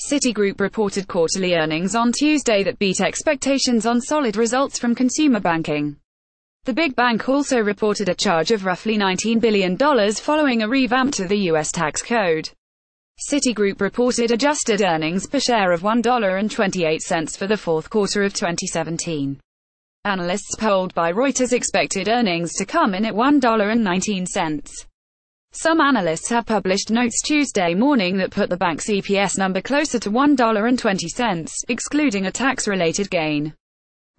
Citigroup reported quarterly earnings on Tuesday that beat expectations on solid results from consumer banking. The big bank also reported a charge of roughly $19 billion following a revamp to the U.S. tax code. Citigroup reported adjusted earnings per share of $1.28 for the fourth quarter of 2017. Analysts polled by Reuters expected earnings to come in at $1.19. Some analysts have published notes Tuesday morning that put the bank's EPS number closer to $1.20, excluding a tax-related gain.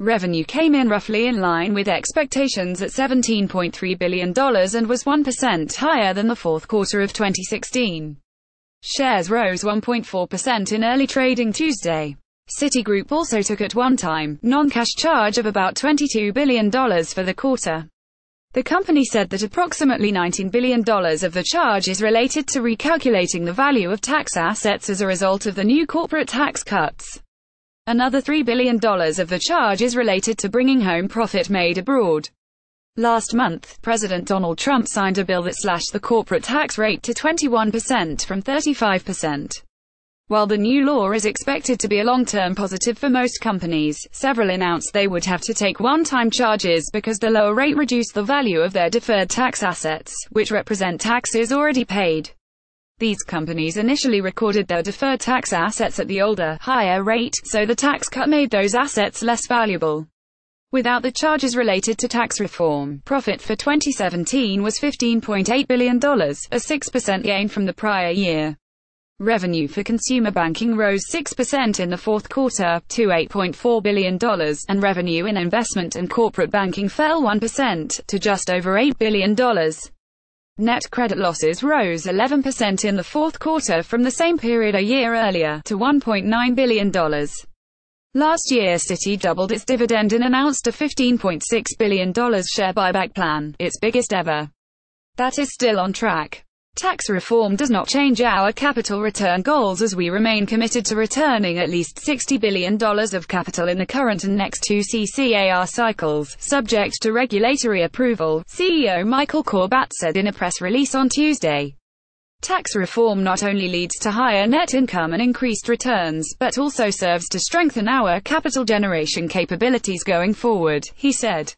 Revenue came in roughly in line with expectations at $17.3 billion and was 1% higher than the fourth quarter of 2016. Shares rose 1.4% in early trading Tuesday. Citigroup also took a one-time, non-cash charge of about $22 billion for the quarter. The company said that approximately $19 billion of the charge is related to recalculating the value of tax assets as a result of the new corporate tax cuts. Another $3 billion of the charge is related to bringing home profit made abroad. Last month, President Donald Trump signed a bill that slashed the corporate tax rate to 21% from 35%. While the new law is expected to be a long-term positive for most companies, several announced they would have to take one-time charges because the lower rate reduced the value of their deferred tax assets, which represent taxes already paid. These companies initially recorded their deferred tax assets at the older, higher rate, so the tax cut made those assets less valuable. Without the charges related to tax reform, profit for 2017 was $15.8 billion, a 6% gain from the prior year. Revenue for consumer banking rose 6% in the fourth quarter, to $8.4 billion, and revenue in investment and corporate banking fell 1%, to just over $8 billion. Net credit losses rose 11% in the fourth quarter from the same period a year earlier, to $1.9 billion. Last year Citi doubled its dividend and announced a $15.6 billion share buyback plan, its biggest ever. That is still on track. Tax reform does not change our capital return goals as we remain committed to returning at least $60 billion of capital in the current and next two CCAR cycles, subject to regulatory approval, CEO Michael Corbat said in a press release on Tuesday. Tax reform not only leads to higher net income and increased returns, but also serves to strengthen our capital generation capabilities going forward, he said.